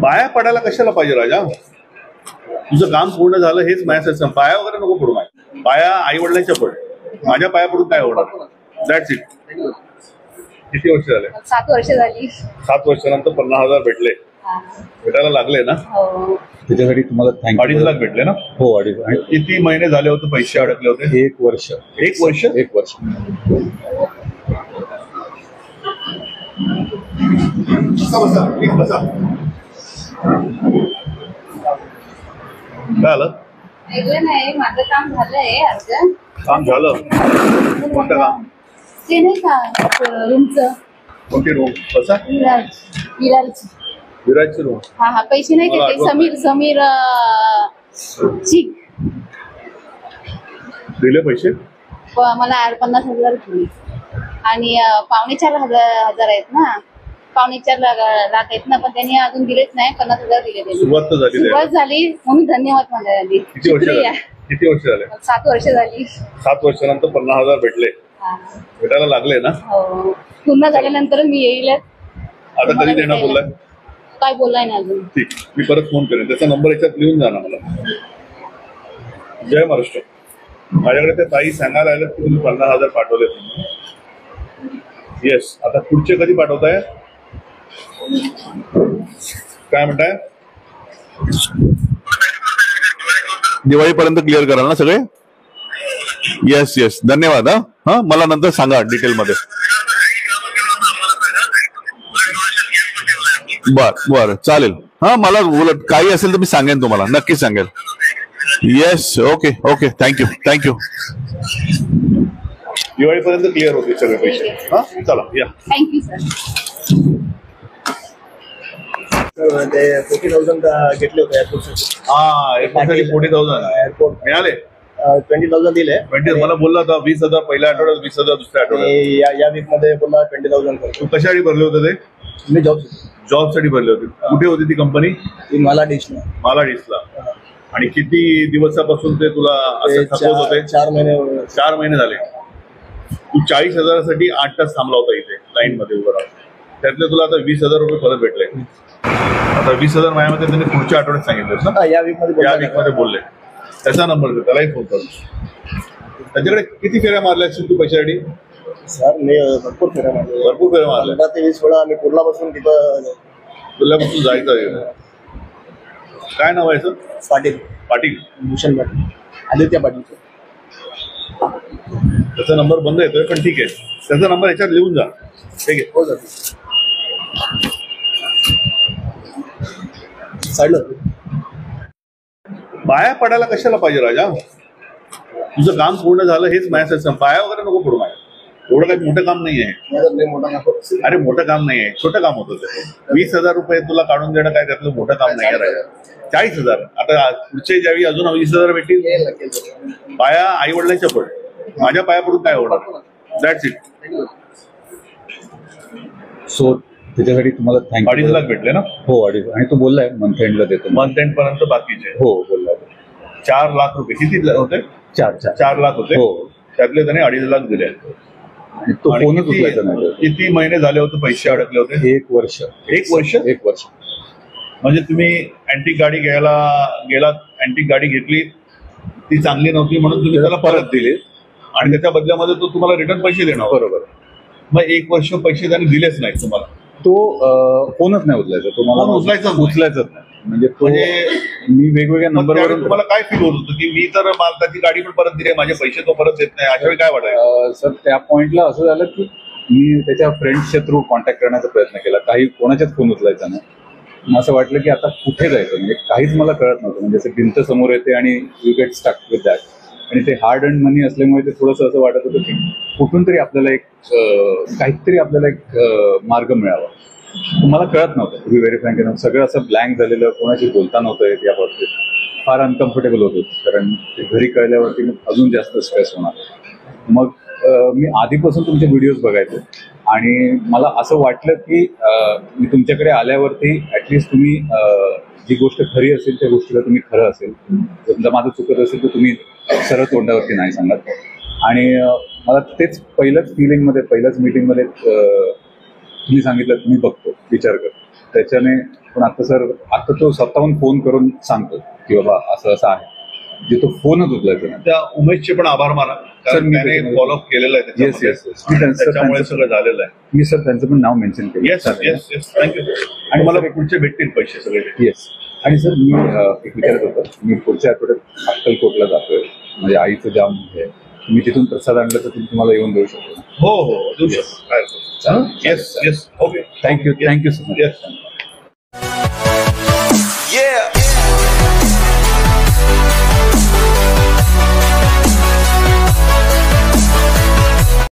पाया पडायला कशाला पाहिजे राजा? तुझं काम पूर्ण झालं हेच माझ्यासाठी. पाया वगैरे नको पडू. पाया आई वडिलांच्या पड. माझ्या पाया पडून काय होणार? That's it. किती वर्ष झाले? 7 वर्ष झाली. 7 वर्षानंतर 50,000 भेटले. भेटायला लागले ना? त्याच्यासाठी तुम्हाला थँक्यू. 2.5 लाख भेटले ना? हो 2.5. किती महिने झाले होते पैसे अडकले होते? 1 वर्ष. 1 वर्ष? 1 वर्ष. काय आलं? ऐकलं नाही, माझं काम झालंय. काम झालं? कोणतं काम? ते नाही का रूमचं. कोणती रूम? कसा? विराजची रूम. हा पैसे नाही घेतले. समीर चिक दिले पैसे? मला 50,000 दिले. आणि 4.25 आहेत ना. 4.25 लाख आहेत ना, पण त्यांनी अजून दिलेच नाही. 50,000 दिले त्यांनी. सुरुवात झाली म्हणून धन्यवाद म्हणाले. किती वर्ष झाले? 7 वर्ष झाली. 7 वर्षानंतर 50,000 भेटले. भेटायला लागले ना? हो. पूर्ण झाल्यानंतर मी येईल. आता कधी देणार बोललाय? काय बोललाय ना अजून. ठीक, मी परत फोन करेन. त्याचा नंबर याच्यात लिहून जा ना मला. जय महाराष्ट्र. माझ्याकडे ते ताई सांगायला आलं की तुम्ही 50,000 पाठवले. येस. आता पुढचे कधी पाठवताय? काय म्हणताय? दिवाळीपर्यंत क्लिअर कराल ना सगळे? Yes yes. धन्यवाद. हा मला नंतर सांगा डिटेल मध्ये. बर चालेल. हा मला उलट काही असेल तर मी सांगेन तुम्हाला. नक्की सांगेल. येस. Okay okay. थँक्यू. दिवाळीपर्यंत क्लिअर होते सगळे पैसे. हा चला या. Thank you sir. 40,000 घेतले होते एअरपोर्टसाठी. हा एअरपोर्टसाठी 40,000 एअरपोर्ट मिळाले. 20,000 दिले. 20 मला बोलला होता 20,000 पहिल्या आठवड्यात, 20,000 दुसऱ्या आठवड्यात. या वीक मध्ये बोलला 20,000. तू कशासाठी भरले होते ते? मी जॉब साठी भरले होते. कुठे होती ती कंपनी? मला डिशला. आणि किती दिवसापासून ते तुला असं थकवत होते? 4 महिने. 4 महिने झाले. तू 40,000साठी 8 तास थांबला होता इथे लाईन मध्ये उभं राहून. त्यातले तुला आता 20,000 रुपये परत भेटले. आता 20,000 माझ्यामध्ये त्यांनी पुढच्या आठवड्यात सांगितलं ना? या वीक मध्ये बोलले. त्याचा नंबर दे, त्यालाही फोन कर. त्याच्याकडे किती फेऱ्या मारल्या असतील तू पैशासाठी? सर मी भरपूर फेऱ्या मारल्या. 15 ते 20 वेळा आम्ही कुर्लापासून तिथं. कुर्ल्यापासून जायचं. काय नाव आहे सर? पाटील. भूषण पाटील. आदित्य पाटील. त्याचा नंबर बंद येतोय पण ठीक आहे. त्याचा नंबर याच्यात लिहून जा. ठीक आहे. हो सर. साईडला. पाया पडायला कशाला पाहिजे राजा? तुझं काम पूर्ण झालं हेच माझ्यासाठी. पाया वगैरे नको पडू. एवढं काही मोठं काम नाही आहे. अरे मोठं काम नाही आहे, छोटं काम होतं ते. 20,000 रुपये तुला काढून देणं काय त्यातलं मोठं काम नाही आहे राजा. 40,000. आता पुढचे ज्यावेळी अजून 20,000 भेटतील. पाया आई वडिलांच्या पड. माझ्या पाया पडून काय होणार? That's it. सो त्याच्यासाठी तुम्हाला थँक्यू. 2.5 लाख भेटले ना? हो 2.5. आणि तो बोललाय मंथ एंडला देतो. मंथ एंड पर्यंत बाकीचे. हो बोलला. 4 लाख रुपये. किती होते? 4 लाख होते. हो. त्यातले त्याने 2.5 लाख दिले. तो फोनच उचलायचा नाही. किती महिने झाले होते पैसे अडकले होते? 1 वर्ष. 1 वर्ष? 1 वर्ष. म्हणजे तुम्ही अँटिक गाडी घ्यायला गेलात. अँटिक गाडी घेतली, ती चांगली नव्हती म्हणून तुम्ही त्याला परत दिले आणि त्याच्या बदल्यामध्ये तो तुम्हाला रिटर्न पैसे देणार. बरोबर. मग 1 वर्ष पैसे त्याने दिलेच नाही तुम्हाला. तो फोनच नाही उचलायचा. तो मला उचलायचाच नाही. म्हणजे मी वेगवेगळ्या नंबरवरून. तुम्हाला काय फील होत होतं की मी तर त्याची गाडी पण परत दिली, माझे पैसे तो परत देत नाही, अशा वेळी काय वाटायचं? सर त्या पॉइंटला असं झालं की मी त्याच्या फ्रेंड्सच्या थ्रू कॉन्टॅक्ट करण्याचा प्रयत्न केला. कोणाच्याच फोन उचलायचा नाही. मग असं वाटलं की आता कुठे जायचं, म्हणजे काहीच मला कळत नव्हतं. म्हणजे असं भिंत समोर येते आणि you get stuck with that. आणि ते हार्ड अर्न मनी असल्यामुळे ते थोडंसं असं वाटत होतं की कुठून तरी आपल्याला काहीतरी आपल्याला एक मार्ग मिळावा. मला कळत नव्हतं. To be very frank. सगळं असं ब्लँक झालेलं, कोणाशी बोलता नव्हतं येत. या बाबतीत फार अनकम्फर्टेबल होतो, कारण घरी कळल्यावरती अजून जास्त स्ट्रेस होणार. मग मी आधीपासून तुमचे व्हिडिओज बघायचो आणि मला असं वाटलं की मी तुमच्याकडे आल्यावरती ॲटलिस्ट तुम्ही जी गोष्ट खरी असेल त्या गोष्टीला तुम्ही खरं असेल, समजा माझं चुकत असेल तर तुम्ही सरळ तोंडावरती नाही सांगत. आणि मला तेच पहिल्याच फिलिंगमध्ये, पहिल्याच मीटिंगमध्ये तुम्ही सांगितलं तुम्ही बघतो, विचार कर. त्याच्याने पण आता तो स्वतःहून फोन करून सांगतो की बाबा असं असं आहे, जे तो फोनच उचलायचं नाही. त्या उमेशचे पण आभार माना, सर, कारण मी त्याने त्याच्यामध्ये- फॉलोअप केलेलं आहे येस त्याच्यामध्ये. येस येस, मी त्याच्यामुळे सगळं झालेलं आहे. मी सर त्यांचं पण नाव मेन्शन केलं. Yes yes yes, thank you. आणि मला पुढचे भेटतील पैसे सगळे. येस. आणि सर मी एक विचारत होतो, मी पुढच्या आठवड्यात अक्कलकोटला जातोय, म्हणजे आईचं जाम आहे, मी तिथून प्रसाद आणलं तर तुम्हाला येऊन देऊ शकतो. हो हो देऊ शकतो, काय चालेल. Yes yes, okay, thank you so much. Yes. Yeah.